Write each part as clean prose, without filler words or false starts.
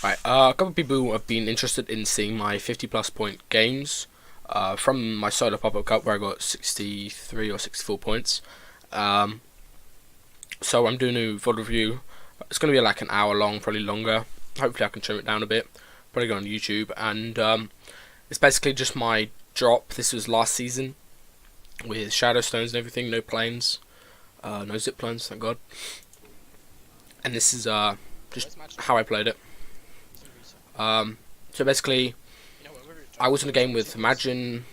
Right, a couple of people have been interested in seeing my 50 plus point games from my solo pop-up cup where I got 63 or 64 points. So I'm doing a VOD review. It's going to be like an hour long, probably longer. Hopefully I can trim it down a bit. Probably go on YouTube. And it's basically just my drop. This was last season with shadow stones and everything, no planes, no zip planes, thank God. And this is just how I played it. So basically, I was in a game with Imagine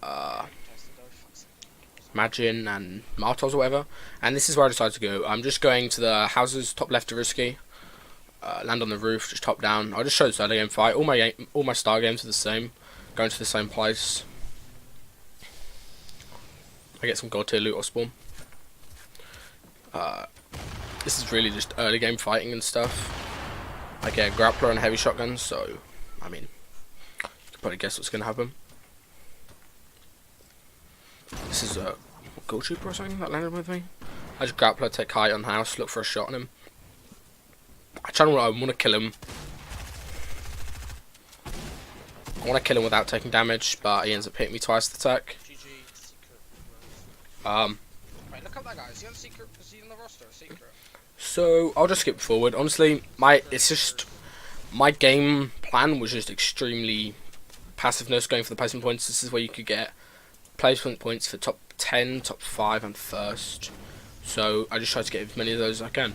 and Martos or whatever, and this is where I decided to go. I'm just going to the houses, top left of Risky, land on the roof, just top down. I'll just show the early game fight. All my star games are the same, going to the same place. I get some god tier loot or spawn. This is really just early game fighting and stuff. I get a grappler and a heavy shotgun, so I mean, you can probably guess what's gonna happen. This is a gold trooper or something that landed with me. I just grappler, take height on house, look for a shot on him. I want to kill him. I want to kill him without taking damage, but he ends up hitting me twice the attack. Right, look up that guy. Is he on secret? Is he on the roster? Secret? So I'll just skip forward. Honestly, my game plan was just extremely passiveness, going for the placement points. This is where you could get placement points for top 10, top 5, and first. So I just tried to get as many of those as I can.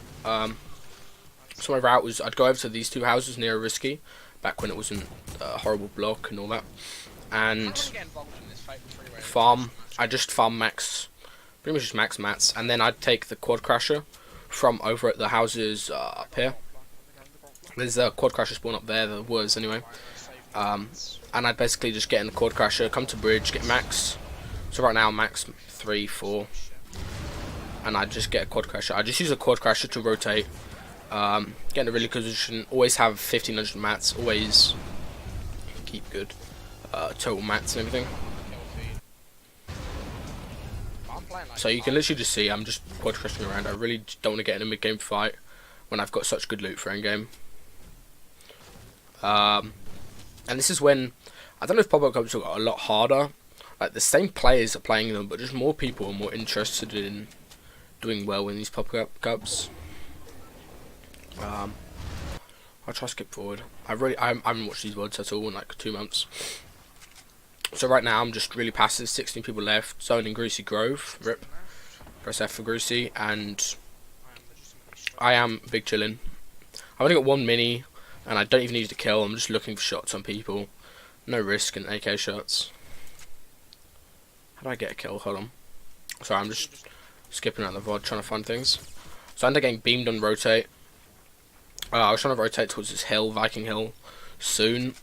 So my route was I'd go over to these two houses near Risky, back when it wasn't a horrible block and all that, and farm. I just farm max, pretty much just max mats, and then I'd take the quad crasher from over at the houses up here. There's a quad crasher spawn up there, there was anyway. And I'd basically just get in the quad crasher, come to bridge, get max. So right now max 3, 4. And I'd just get a quad crasher. I just use a quad crasher to rotate. Get in a really good position. Always have 1500 mats. Always keep good total mats and everything. So you can literally just see I'm just quad crashing around. I really don't want to get in a mid game fight when I've got such good loot for end game. And this is when I don't know if pop-up cups got a lot harder. Like the same players are playing them, but just more people are more interested in doing well in these pop-up cups. I'll try to skip forward. I haven't watched these VODs at all in like 2 months. So right now I'm just really passive. 16 people left. Zoning Greasy Grove. Rip. Press F for Greasy, and I am big chillin'. I've only got one mini, and I don't even need to kill. I'm just looking for shots on people. No risk in AK shots. How do I get a kill? Hold on. Sorry, I'm just skipping out the VOD trying to find things. So I end up getting beamed on rotate. I was trying to rotate towards this hill, Viking Hill, soon.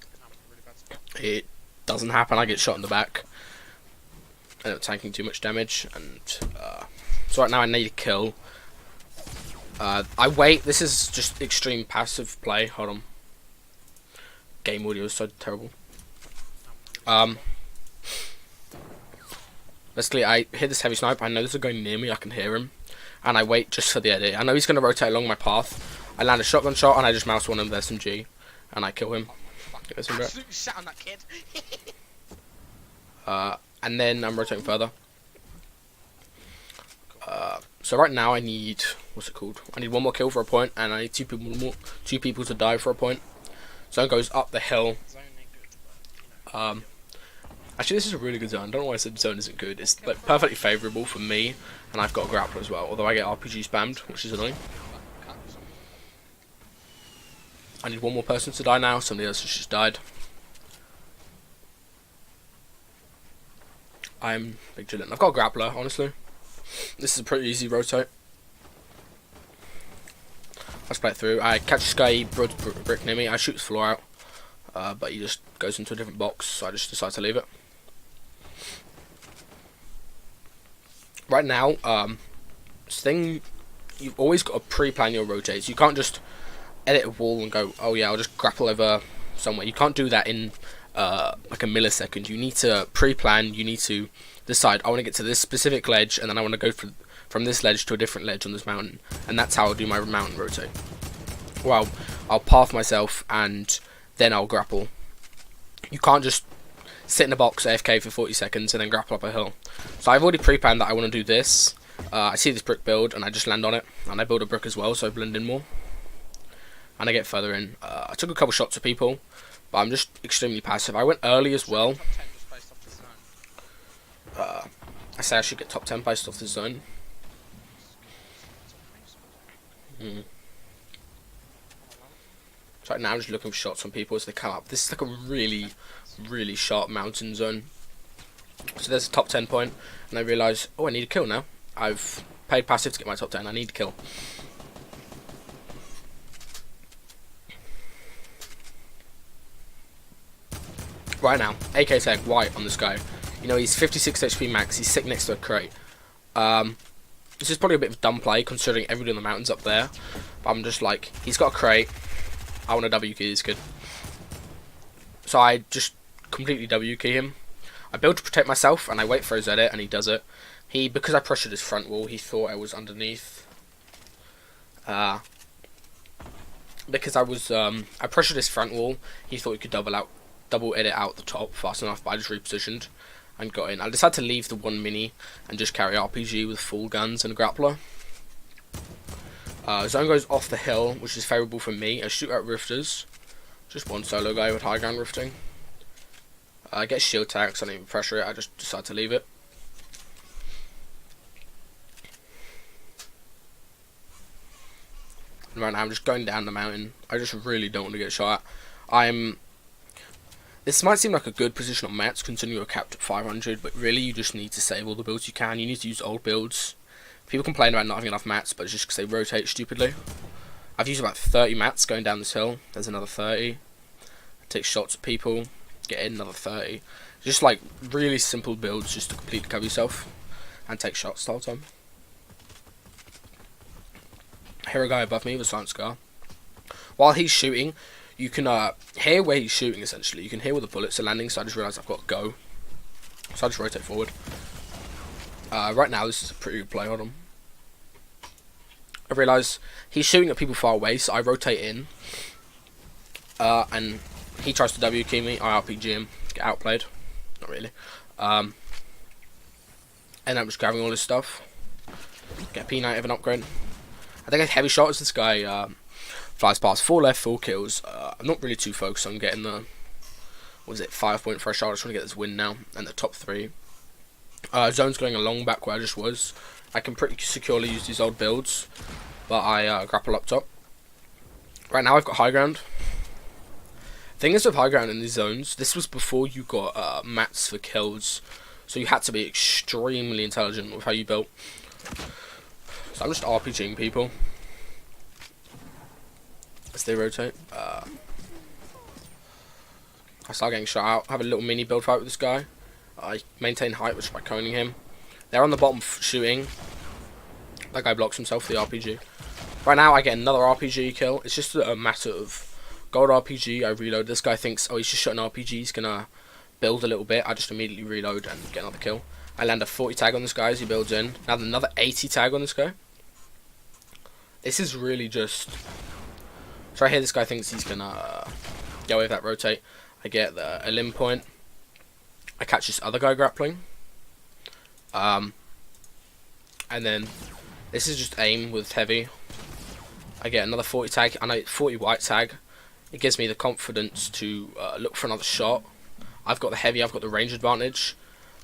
It doesn't happen. I get shot in the back. I end up tanking too much damage, and so right now I need a kill. I wait. This is just extreme passive play. Hold on. Game audio is so terrible. Basically, I hit this heavy snipe. I know this is going near me. I can hear him, and I wait just for the edit. I know he's going to rotate along my path. I land a shotgun shot, and I just mouse one of the SMG, and I kill him. Absolutely sat on that kid. And then I'm rotating further. So right now I need, what's it called? I need one more kill for a point, and I need two people to die for a point. Zone goes up the hill. Actually, this is a really good zone. I don't know why I said zone isn't good. It's like perfectly favourable for me, and I've got a grappler as well. Although I get RPG spammed, which is annoying. I need one more person to die now. Somebody else has just died. I'm big chillin'. I've got a grappler, honestly. This is a pretty easy rotate. Let's play it through. I catch a sky brick near me. I shoot his floor out, but he just goes into a different box, so I just decide to leave it. Right now, this thing, you've always got to pre-plan your rotates. You can't just edit a wall and go, oh yeah, I'll just grapple over somewhere. You can't do that in like a millisecond. You need to pre-plan. You need to decide, I want to get to this specific ledge, and then I want to go from this ledge to a different ledge on this mountain, and that's how I'll do my mountain rotate. Well, I'll path myself and then I'll grapple. You can't just sit in a box AFK for 40 seconds and then grapple up a hill. So I've already pre-planned that I want to do this. I see this brick build and I just land on it, and I build a brick as well so I blend in more. And I get further in. I took a couple shots at people, but I'm just extremely passive. I went early as well. Top 10 just based off the zone. I say I should get top 10 based off the zone. So right now I'm just looking for shots on people as they come up. This is like a really, really sharp mountain zone. So there's a top 10 point, and I realise, oh, I need a kill now. I've paid passive to get my top 10, I need a kill. Right now, AK tag white on this guy. You know, he's 56 HP max, he's sitting next to a crate. This is probably a bit of a dumb play considering everybody on the mountain's up there. But I'm just like, he's got a crate, I want a W key, he's good. So I just completely W key him. I build to protect myself and I wait for his edit and he does it. Because I pressured his front wall, he thought I was underneath. Because I pressured his front wall, he thought he could double edit out the top fast enough, but I just repositioned and got in. I decided to leave the one mini and just carry RPG with full guns and a grappler. Zone goes off the hill, which is favourable for me. I shoot out rifters. Just one solo guy with high ground rifting. I get shield tags, I don't even pressure it, I just decide to leave it. And right now I'm just going down the mountain. I just really don't want to get shot at. This might seem like a good position on mats considering you're capped at 500, but really you just need to save all the builds you can. You need to use old builds. People complain about not having enough mats, but it's just because they rotate stupidly. I've used about 30 mats going down this hill. There's another 30. I take shots at people, get in another 30. Just like really simple builds just to completely cover yourself and take shots the whole time. I hear a guy above me with a silent scar. While he's shooting, you can hear where he's shooting essentially. You can hear where the bullets are landing, so I just realised I've got to go. So I just rotate forward. Right now this is a pretty good play on him. I realise he's shooting at people far away, so I rotate in. And he tries to W key me, I RPG him, get outplayed. Not really. And I'm just grabbing all this stuff. Get a P90 of an upgrade. I think a heavy shot as this guy flies past. 4 left, 4 kills. I'm not really too focused on getting the, 5 point for a shot. I just want to get this win now, and the top 3. Zone's going along back where I just was. I can pretty securely use these old builds, but I grapple up top. Right now I've got high ground. Thing is with high ground in these zones, this was before you got mats for kills, so you had to be extremely intelligent with how you built. So I'm just RPGing people as they rotate. I start getting shot out. I have a little mini build fight with this guy. I maintain height, which is by coning him. They're on the bottom shooting. That guy blocks himself with the RPG. Right now I get another RPG kill. It's just a matter of gold RPG. I reload. This guy thinks, oh, he's just shot an RPG. He's gonna build a little bit. I just immediately reload and get another kill. I land a 40 tag on this guy as he builds in. Now another 80 tag on this guy. This is really just... So right here this guy thinks he's gonna get away with that rotate. I get a limb point. I catch this other guy grappling. And then this is just aim with heavy. I get another 40 tag and a 40 white tag. It gives me the confidence to look for another shot. I've got the heavy, I've got the range advantage.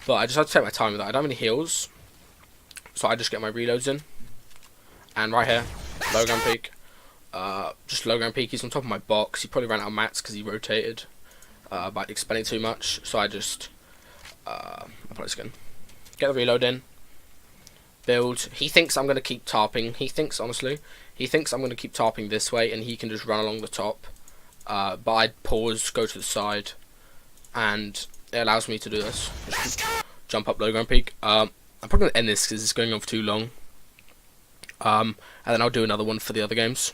But I just have to take my time with that. I don't have any heals. So I just get my reloads in. And right here, low ground peak. Just low ground peak. He's on top of my box. He probably ran out of mats because he rotated by expending too much. So I just I'll play this again. Get the reload in. Build. He thinks I'm going to keep tarping. He thinks, honestly, he thinks I'm going to keep tarping this way and he can just run along the top. But I pause, go to the side, and it allows me to do this. Just jump up low ground peak. I'm probably going to end this because it's going on for too long. And then I'll do another one for the other games.